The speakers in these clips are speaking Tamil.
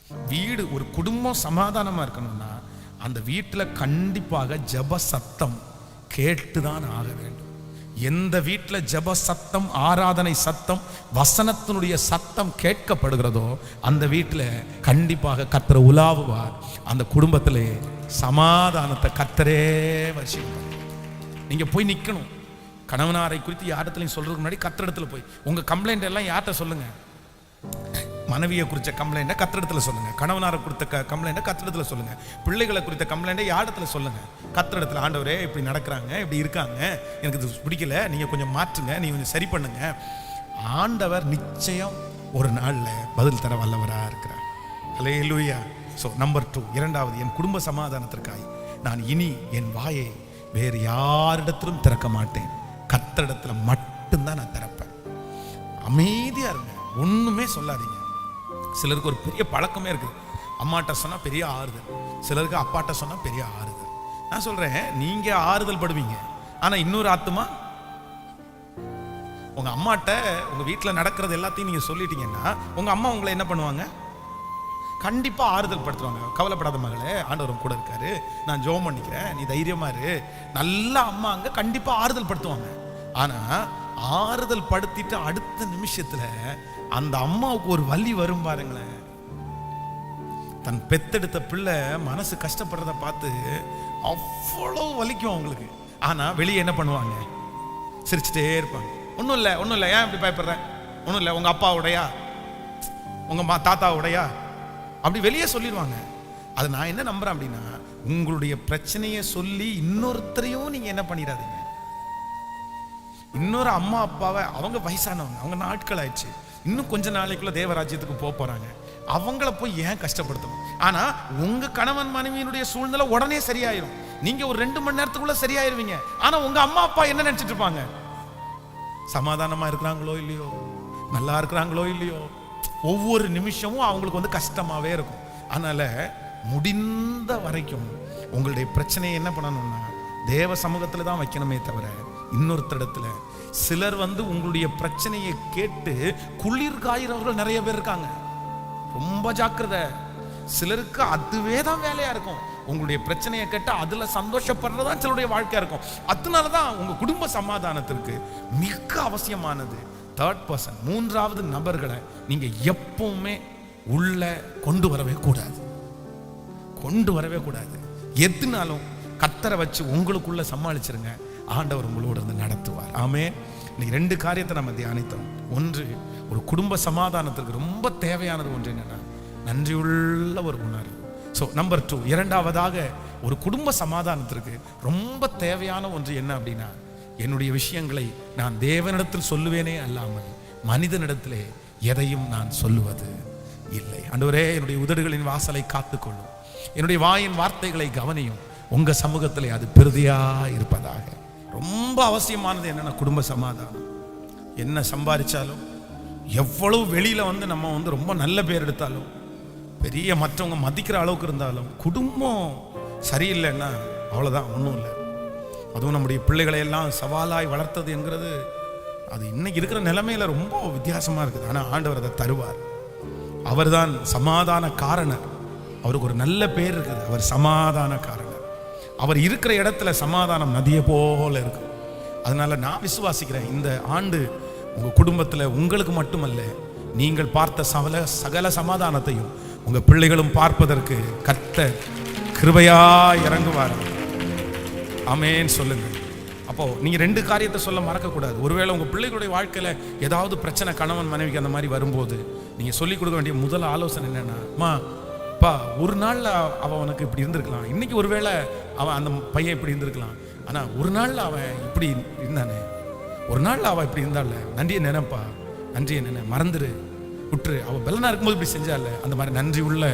வீடு ஒரு குடும்பம் சமாதானமா இருக்கணும்னா அந்த வீட்டில் கண்டிப்பாக ஜெப சத்தம் கேட்டுதான் ஆக வேண்டும். எந்த வீட்டில் ஜெப சத்தம், ஆராதனை சத்தம், வசனத்தினுடைய சத்தம் கேட்கப்படுகிறதோ அந்த வீட்டில் கண்டிப்பாக கர்த்தர் உலாவுவார். அந்த குடும்பத்திலே சமாதானத்தை கர்த்தரே வசிப்பார். நீங்க போய் நிற்கணும். கணவனாரை குறித்து யாரிடத்துலையும் சொல்றதுக்கு முன்னாடி கர்த்தரிடத்துல போய் உங்க கம்ப்ளைண்ட் எல்லாம் யார்கிட்ட சொல்லுங்க. மனைவியை குறித்த கம்ப்ளைண்ட்டை கர்த்தரிடத்துல சொல்லுங்க. கணவனாரை குறித்த கம்ப்ளைண்ட்டை கர்த்தரிடத்துல சொல்லுங்க. பிள்ளைகளை குறித்த கம்ப்ளைண்ட்டை யாரிடத்துல சொல்லுங்க. கர்த்தரிடத்துல, ஆண்டவரே இப்படி நடக்கிறாங்க, இப்படி இருக்காங்க, எனக்கு இது பிடிக்கல, நீங்க கொஞ்சம் மாற்றுங்க, நீங்க கொஞ்சம் சரி பண்ணுங்க. ஆண்டவர் நிச்சயம் ஒரு நாள்ல பதில் தர வல்லவரா இருக்கிறார். ஹல்லேலூயா. ஸோ நம்பர் 2, இரண்டாவது, என் குடும்ப சமாதானத்திற்காய் நான் இனி என் வாயை வேறு யாரிடத்திலும் திறக்க மாட்டேன். கர்த்தரிடத்துல மட்டும்தான் நான் திறப்பேன். அமைதியா இருங்க, ஒண்ணுமே சொல்லாதீங்க. சிலருக்கு ஒரு பெரிய பழக்கமே இருக்கு. அம்மாட்ட சொன்னா பெரிய ஆறுதல், சிலருக்கு அப்பாட்ட சொன்னா பெரிய ஆறுதல். நான் சொல்றேன், நீங்க ஆறுதல் படுவீங்க, ஆனா இன்னொரு ஆத்துமா உங்க அம்மாட்ட உங்க வீட்டுல நடக்கிறது எல்லாத்தையும் நீங்க சொல்லிட்டீங்கன்னா உங்க அம்மா உங்களை என்ன பண்ணுவாங்க? கண்டிப்பா ஆறுதல் படுத்துவாங்க. கவலைப்படாத மகளே, ஆண்டவர் கூட இருக்காரு, நான் ஜெபம் பண்ணிக்கிறேன், நீ தைரியமா இரு. நல்ல அம்மா அங்க கண்டிப்பா ஆறுதல் படுத்துவாங்க. ஆனா ஆறுதல் படுத்திட்டு அடுத்த நிமிஷத்துல அந்த அம்மாவுக்கு ஒரு வலி வரும் பாருங்களேன். தன் பெத்தெடுத்த பிள்ளை மனசு கஷ்டப்படுறத பார்த்து அவ்வளவு வலிக்கும் அவங்களுக்கு. ஆனா வெளியே என்ன பண்ணுவாங்க? சிரிச்சுட்டே இருப்பாங்க. ஒன்றும் இல்லை, ஒன்றும் இல்லை, ஏன் இப்படி பயப்படுற, ஒன்றும் இல்லை, உங்க அப்பாவுடையா, உங்க தாத்தாவுடையா, அப்படி வெளியே சொல்லிடுவாங்க. அது நான் என்ன நம்புறேன் அப்படின்னா, உங்களுடைய பிரச்சனையை சொல்லி இன்னொருத்தரையும் நீங்க என்ன பண்ணிடாதீங்க. இன்னொரு அம்மா அப்பாவை, அவங்க வயசானவங்க, அவங்க நாட்கள் ஆயிடுச்சு, இன்னும் கொஞ்ச நாளைக்குள்ள தேவராஜ்யத்துக்கு போறாங்க, அவங்கள போய் ஏன் கஷ்டப்படுத்தணும்? ஆனா உங்க கணவன் மனைவியினுடைய சூழ்நிலை உடனே சரியாயிரும். நீங்க ஒரு 2 மணி நேரத்துக்குள்ள சரியாயிருவீங்க. ஆனா உங்க அம்மா அப்பா என்ன நினைச்சிட்டு இருப்பாங்க? சமாதானமா இருக்கிறாங்களோ இல்லையோ, நல்லா இருக்கிறாங்களோ இல்லையோ, ஒவ்வொரு நிமிஷமும் அவங்களுக்கு வந்து கஷ்டமாவே இருக்கும். அதனால முடிந்த வரைக்கும் உங்களுடைய பிரச்சனையை என்ன பண்ணணும்னா தேவ சமூகத்துல தான் வைக்கணுமே தவிர இன்னொருத்தரிடத்துல. சிலர் வந்து உங்களுடைய பிரச்சனையை கேட்டு குளிர் காயிறவர்கள் நிறைய பேர் இருக்காங்க. ரொம்ப ஜாக்கிரதை. சிலருக்கு அதுவே தான் வேலையா இருக்கும். உங்களுடைய பிரச்சனையை கேட்டு அதுல சந்தோஷப்படுறதா சிலருடைய வாழ்க்கையா இருக்கும். அதனாலதான் உங்க குடும்ப சமாதானத்திற்கு மிக அவசியமானது தேர்ட் பர்சன், மூன்றாவது நபர்களை நீங்க எப்பவுமே உள்ள கொண்டு வரவே கூடாது. கொண்டு வரவே கூடாது. எதுனாலும் கர்த்தரை வச்சு உங்களுக்குள்ள சமாளிச்சிருங்க. ஆண்டவர் உங்களோட இருந்து நடத்துவார். ஆமென். இன்னைக்கு 2 காரியத்தை நம்ம தியானித்தோம். ஒன்று, ஒரு குடும்ப சமாதானத்திற்கு ரொம்ப தேவையானது ஒன்று என்னன்னா நன்றியுள்ள ஒரு உணர்வு. ஸோ நம்பர் 2, இரண்டாவதாக ஒரு குடும்ப சமாதானத்திற்கு ரொம்ப தேவையான ஒன்று என்ன அப்படின்னா, என்னுடைய விஷயங்களை நான் தேவனிடத்தில் சொல்லுவேனே அல்லாமல் மனிதனிடத்திலே எதையும் நான் சொல்லுவது இல்லை. ஆண்டவரே, என்னுடைய உதடுகளின் வாசலை காத்துக்கொள்ளும், என்னுடைய வாயின் வார்த்தைகளை கவனியும், உங்க சமூகத்திலே அது பெருதியா இருப்பதாக. ரொம்ப அவசியமானது என்னன்னா குடும்ப சமாதானம். என்ன சம்பாதிச்சாலும், எவ்வளவு வெளியில வந்து நம்ம வந்து ரொம்ப நல்ல பேர் எடுத்தாலும், பெரிய மற்றவங்க மதிக்கிற அளவுக்கு இருந்தாலும், குடும்பம் சரியில்லைன்னா அவ்வளவுதான், ஒன்றும் இல்லை. அதுவும் நம்முடைய பிள்ளைகளை எல்லாம் சவாலாய் வளர்த்தது என்கிறது அது இன்னைக்கு இருக்கிற நிலைமையில ரொம்ப வித்தியாசமா இருக்குது. ஆனா ஆண்டவர் அதை தருவார். அவர் தான் சமாதான காரணர். அவருக்கு ஒரு நல்ல பேர் இருக்குது, அவர் சமாதான காரணர். அவர் இருக்கிற இடத்துல சமாதானம் நதியை போல இருக்கும். அதனால நான் விசுவாசிக்கிறேன், இந்த ஆண்டு உங்க குடும்பத்துல உங்களுக்கு மட்டுமல்ல, நீங்கள் பார்த்த சகல சமாதானத்தையும் உங்க பிள்ளைகளும் பார்ப்பதற்கு கர்த்தர் கிருபையா இறங்குவார். ஆமென் சொல்லுங்க. அப்போ நீங்க 2 காரியத்தை சொல்ல மறக்க கூடாது. ஒருவேளை உங்க பிள்ளைகளுடைய வாழ்க்கையில ஏதாவது பிரச்சனை, கணவன் மனைவிக்கு அந்த மாதிரி வரும்போது நீங்க சொல்லிக் கொடுக்க வேண்டிய முதல் ஆலோசனை என்னன்னா, அம்மா அப்பா, ஒரு நாள்ல அவனுக்கு இப்படி இருந்திருக்கலாம், இன்னைக்கு ஒருவேளை அவன் அந்த பையன் இப்படி இருந்திருக்கலாம், ஆனா ஒரு நாள்ல அவன் இப்படி இருந்தானே, ஒரு நாள்ல அவன் இப்படி இருந்தால, நன்றியை நினைப்பா, நன்றியை நினை, மறந்துரு, விட்டுரு. அவன் பெலனா இருக்கும்போது இப்படி செஞ்சால, அந்த மாதிரி நன்றி உள்ள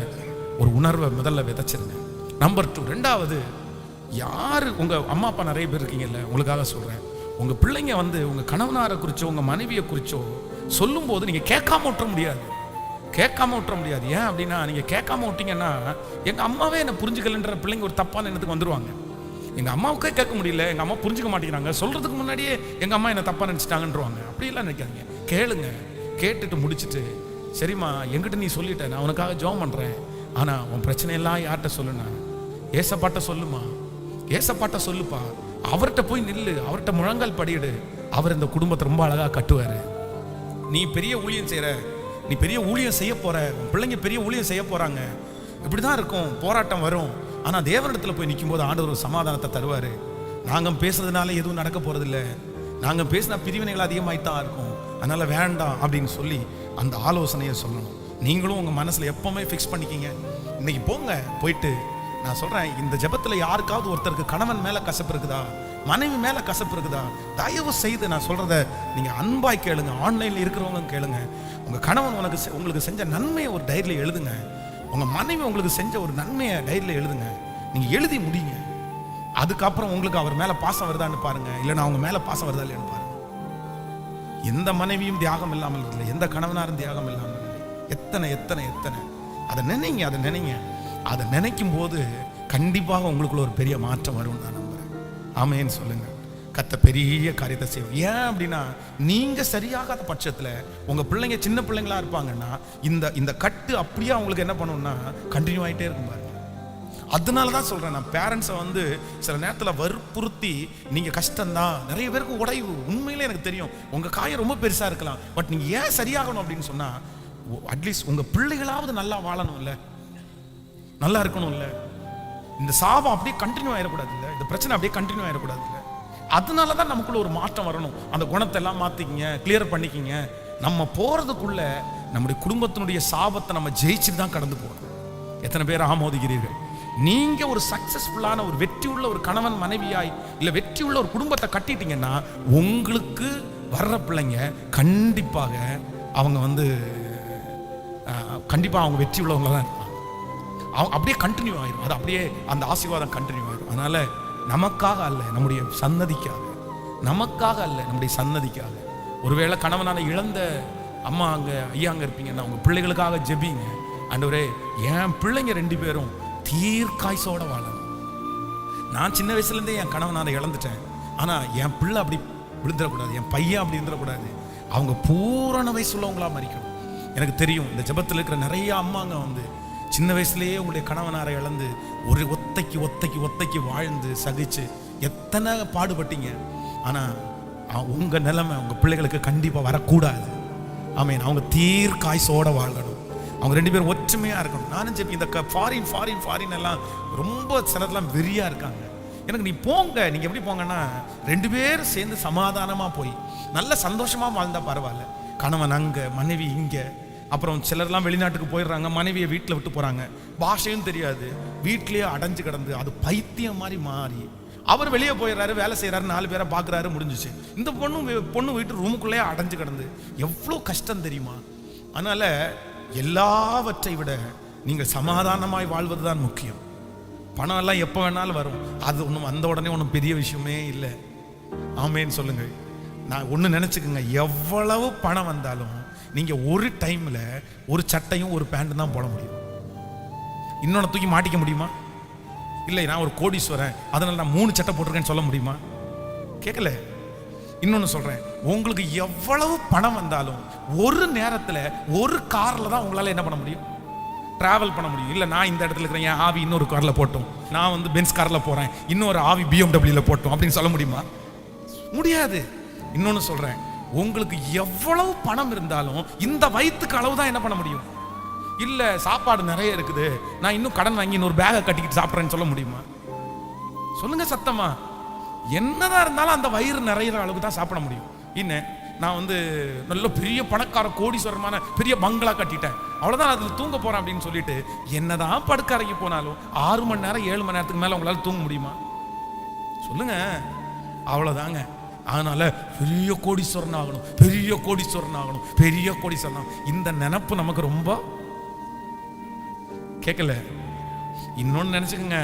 ஒரு உணர்வை முதல்ல விதைச்சிருங்க. நம்பர் 2, ரெண்டாவது, யாரு உங்க அம்மா அப்பா நிறைய பேர் இருக்கீங்கல்ல, உங்களுக்காக சொல்றேன், உங்க பிள்ளைங்க வந்து உங்க கணவனாரை குறிச்சோ உங்க மனைவியை குறிச்சோ சொல்லும் போது நீங்க கேட்காம விட்டுற முடியாது. கேட்காம விட்டுற முடியாது. ஏன் அப்படின்னா, நீங்க கேட்காம விட்டீங்கன்னா எங்க அம்மாவே என்ன புரிஞ்சுக்கலன்ற பிள்ளைங்க ஒரு தப்பான எண்ணத்துக்கு வந்துருவாங்க. எங்க அம்மாவுக்கே கேட்க முடியல, எங்க அம்மா புரிஞ்சுக்க மாட்டேங்கிறாங்க, சொல்றதுக்கு முன்னாடியே எங்க அம்மா என்ன தப்பா நினைச்சிட்டாங்கன்றவாங்க. அப்படி எல்லாம் நினைக்காதீங்க. கேளுங்க, கேட்டுட்டு முடிச்சுட்டு சரிம்மா என்கிட்ட நீ சொல்லிட்ட, நான் உனக்காக ஜெபம் பண்றேன். ஆனா உன் பிரச்சனையெல்லாம் யார்கிட்ட சொல்லுண்ணா? ஏசப்பாட்ட சொல்லுமா, ஏசப்பாட்ட சொல்லுப்பா. அவர்கிட்ட போய் நில்லு, அவர்கிட்ட முழங்கால் படியிடு. அவர் இந்த குடும்பத்தை ரொம்ப அழகா கட்டுவாரு. நீ பெரிய ஊழியம் செய்யற, நீ பெரிய ஊழியம் செய்ய போற, உன் பிள்ளைங்க பெரிய ஊழியம் செய்ய போறாங்க. இப்படிதான் இருக்கும், போராட்டம் வரும். ஆனா தேவனிடத்துல போய் நிற்கும் போது ஆண்டவர் ஒரு சமாதானத்தை தருவாரு. நாங்க பேசுறதுனால எதுவும் நடக்க போறது இல்லை, நாங்க பேசினா பிரிவினைகள் அதிகமாயித்தான் இருக்கும், அதனால வேண்டாம் அப்படின்னு சொல்லி அந்த ஆலோசனையை சொல்லணும். நீங்களும் உங்க மனசுல எப்பவுமே ஃபிக்ஸ் பண்ணிக்கிங்க. இன்னைக்கு போங்க, போயிட்டு நான் சொல்றேன், இந்த ஜெபத்துல யாருக்காவது ஒருத்தருக்கு கணவன் மேல கசப்பு இருக்குதா, மனைவி மேல கசப்பு இருக்குதா, தயவு செய்து நான் சொல்றத நீங்க அன்பாய் கேளுங்க. ஆன்லைன்ல இருக்கிறவங்க கேளுங்க. உங்க கணவன் உங்களுக்கு செஞ்ச நன்மையை ஒரு டைரியில எழுதுங்க. உங்க மனைவி உங்களுக்கு செஞ்ச ஒரு நன்மையை டைரியில எழுதுங்க. நீங்க எழுதி முடிங்க. அதுக்கப்புறம் உங்களுக்கு அவர் மேல பாசம் வருதான்னு பாருங்க, இல்லைன்னா அவங்க மேல பாசம் வருதா இல்லைன்னு பாருங்க. எந்த மனைவியும் தியாகம் இல்லாமல் இல்லை, எந்த கணவனாரும் தியாகம் இல்லாமல் இல்லை. எத்தனை எத்தனை எத்தனை அதை நினைங்க, அதை நினைங்க. அதை நினைக்கும் போது கண்டிப்பாக உங்களுக்குள்ள ஒரு பெரிய மாற்றம் வரும் நான் நம்புறேன். ஆமேன்னு சொல்லுங்க. கத்த பெரிய காரியத்தை செய்வோம். ஏன் அப்படின்னா, நீங்க சரியாகாத பட்சத்துல உங்க பிள்ளைங்க சின்ன பிள்ளைங்களா இருப்பாங்கன்னா இந்த கட்டு அப்படியே அவங்களுக்கு என்ன பண்ணணும்னா கண்டினியூ ஆகிட்டே இருக்கும் பாருங்க. அதனாலதான் சொல்றேன், நான் பேரண்ட்ஸை சில நேரத்தில் வற்புறுத்தி நீங்க கஷ்டம்தான், நிறைய பேருக்கு உடைவு. உண்மையிலே எனக்கு தெரியும் உங்க காயம் ரொம்ப பெருசா இருக்கலாம், பட் நீங்க ஏன் சரியாகணும் அப்படின்னு சொன்னா, அட்லீஸ்ட் உங்க பிள்ளைகளாவது நல்லா வாழணும் இல்ல, நல்லா இருக்கணும் இல்ல, இந்த சாபம் அப்படியே கண்டினியூ ஆயிடக்கூடாது இல்ல, இந்த பிரச்சனை அப்படியே கண்டினியூ ஆயிடக்கூடாது இல்ல. அதனாலதான் நமக்குள்ள ஒரு மாற்றம் வரணும். அந்த குணத்தை எல்லாம் மாத்திக்கிங்க, கிளியர் பண்ணிக்கிங்க. நம்ம போறதுக்குள்ள நம்முடைய குடும்பத்தினுடைய சாபத்தை நம்ம ஜெயிச்சுட்டு தான் கடந்து போகணும். எத்தனை பேர் ஆமோதிக்கிறீர்கள்? நீங்க ஒரு சக்சஸ்ஃபுல்லான ஒரு வெற்றி உள்ள ஒரு கணவன் மனைவியாய் இல்ல வெற்றி உள்ள ஒரு குடும்பத்தை கட்டிட்டீங்கன்னா உங்களுக்கு வர்ற பிள்ளைங்க கண்டிப்பாக அவங்க கண்டிப்பா அவங்க வெற்றி உள்ளவங்கள தான் இருப்பாங்க. அப்படியே கண்டினியூ ஆயிரும், அது அப்படியே அந்த ஆசீர்வாதம் கண்டினியூ ஆயிரும். அதனால நமக்காக அல்ல, நம்முடைய சன்னதிக்காக, நமக்காக அல்ல, நம்முடைய சன்னதிக்காக. ஒருவேளை கணவனால இழந்த அம்மா அங்க ஐயா அங்க இருப்பீங்கன்னா உங்க பிள்ளைகளுக்காக ஜெபிங்க. ஆண்டவரே, என் பிள்ளைங்க 2 பேரும் தீர்க்காய்சோட வாழணும். நான் சின்ன வயசுல இருந்தே என் கணவனால இழந்துட்டேன், ஆனா என் பிள்ளை அப்படி விழுந்துடக்கூடாது, என் பையன் அப்படி இருந்துடக்கூடாது. அவங்க பூரண வயசுள்ளவங்களா மறிக்கணும். எனக்கு தெரியும், இந்த ஜெபத்தில் இருக்கிற நிறைய அம்மாங்க சின்ன வயசுலேயே உங்களுடைய கணவனாரை இழந்து ஒரு ஒத்தைக்கு ஒத்தைக்கு ஒத்தைக்கு வாழ்ந்து சகிச்சு எத்தனை பாடுபட்டீங்க. ஆனா உங்க நிலைமை உங்க பிள்ளைகளுக்கு கண்டிப்பா வரக்கூடாது. ஆமீன். அவங்க தீர்க்காய்சோட வாழணும். அவங்க 2 பேரும் ஒற்றுமையா இருக்கணும். நானும் ஜெபி, இந்த ஃபாரின் எல்லாம் ரொம்ப சிலர்லாம் வெறியா இருக்காங்க. எனக்கு நீ போங்க, நீங்க எப்படி போங்கன்னா 2 பேரும் சேர்ந்து சமாதானமா போய் நல்ல சந்தோஷமா வாழ்ந்தா பரவாயில்ல. கணவன் அங்க, மனைவி இங்க. அப்புறம் சிலர்லாம் வெளிநாட்டுக்கு போயிடுறாங்க, மனைவியை வீட்டில் விட்டு போறாங்க, பாஷையும் தெரியாது, வீட்லயே அடைஞ்சு கிடந்து அது பைத்தியம் மாதிரி மாறி அவர் வெளியே போயிடுறாரு, வேலை செய்யறாரு, 4 பேரை பாக்குறாரு, முடிஞ்சிச்சு. இந்த பொண்ணு வீட்டு ரூமுக்குள்ளேயே அடைஞ்சு கிடந்து எவ்வளோ கஷ்டம் தெரியுமா? அதனால எல்லாவற்றை விட நீங்கள் சமாதானமாய் வாழ்வதுதான் முக்கியம். பணம் எல்லாம் எப்போ வேணாலும் வரும், அது ஒன்றும் வந்த உடனே ஒன்றும் பெரிய விஷயமே இல்லை. ஆமேன்னு சொல்லுங்க. நான் ஒன்று நினச்சிக்கோங்க, எவ்வளவு பணம் வந்தாலும் நீங்கள் ஒரு டைமில் ஒரு சட்டையும் ஒரு பேண்ட்டும் தான் போட முடியும். இன்னொன்று தூக்கி மாட்டிக்க முடியுமா? இல்லை, நான் ஒரு கோடீஸ்வரன் அதனால நான் 3 சட்டை போட்டிருக்கேன்னு சொல்ல முடியுமா? கேட்கல. இன்னொன்று சொல்கிறேன், உங்களுக்கு எவ்வளவு பணம் வந்தாலும் ஒரு நேரத்தில் ஒரு காரில் தான் உங்களால் என்ன பண்ண முடியும்? டிராவல் பண்ண முடியும். இல்லை, நான் இந்த இடத்துல இருக்கிறேன், என் ஆவி இன்னொரு காரில் போட்டோம், நான் பென்ஸ் காரில் போகிறேன், இன்னொரு ஆவி பிஎம்டபிள்யூவில் போட்டோம் அப்படின்னு சொல்ல முடியுமா? முடியாது. இன்னொன்று சொல்கிறேன், உங்களுக்கு எவ்வளவு பணம் இருந்தாலும் இந்த வயிற்றுக்கு அளவு தான் என்ன பண்ண முடியும்? இல்லை, சாப்பாடு நிறைய இருக்குது, நான் இன்னும் கடன் வாங்கி இன்னொரு பேகை கட்டிக்கிட்டு சாப்பிட்றேன்னு சொல்ல முடியுமா? சொல்லுங்க சத்தமா. என்னதான் இருந்தாலும் அந்த வயிறு நிறையிற அளவுக்கு தான் சாப்பிட முடியும். இன்னும் நான் நல்ல பெரிய பணக்கார கோடீஸ்வரமான பெரிய பங்களா கட்டிட்டேன், அவ்வளோதான், அதில் தூங்க போகிறேன் அப்படின்னு சொல்லிட்டு என்னதான் படுக்க அறைக்கு போனாலும் 6 மணி நேரம் 7 மணி நேரத்துக்கு மேலே உங்களால் தூங்க முடியுமா? சொல்லுங்க. அவ்வளோதாங்க. அதனால பெரிய கோடீஸ்வரன் ஆகணும், பெரிய கோடீஸ்வரன் ஆகணும், பெரிய கோடீஸ்வரன். இந்த நினைப்பு நமக்கு ரொம்ப கேட்கல. இன்னொன்னு நினைச்சுக்கோங்க,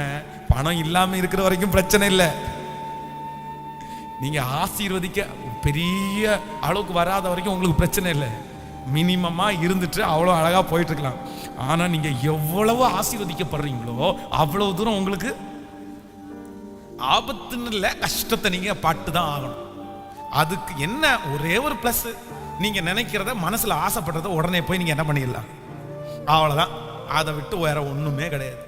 பணம் இல்லாம இருக்கிற வரைக்கும் பிரச்சனை இல்லை. நீங்க ஆசீர்வதிக்க பெரிய அளவுக்கு வராத வரைக்கும் உங்களுக்கு பிரச்சனை இல்லை. மினிமமா இருந்துட்டு அவ்வளோ அழகா போயிட்டு இருக்கலாம். ஆனா நீங்க எவ்வளவு ஆசீர்வதிக்கப்படுறீங்களோ அவ்வளவு தூரம் உங்களுக்கு ஆபத்துன்னு இல்லை, கஷ்டத்தை நீங்க பாட்டு தான் ஆகணும். அதுக்கு என்ன ஒரே ஒரு பிளஸ், நீங்க நினைக்கிறத மனசுல ஆசைப்படுறத உடனே போய் நீங்க என்ன பண்ணிடலாம், அவ்வளவுதான். அதை விட்டு வேற ஒண்ணுமே கிடையாது.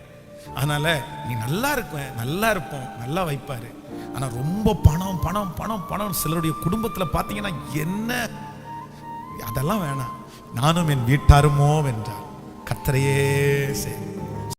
அதனால நீ நல்லா இருப்போம், நல்லா வைப்பாரு. ஆனா ரொம்ப பணம் பணம் பணம் பணம். சிலருடைய குடும்பத்துல பாத்தீங்கன்னா என்ன, அதெல்லாம் வேணாம். நானும் என் வீட்டாருமோ வென்றார் கர்த்தரையே செய்.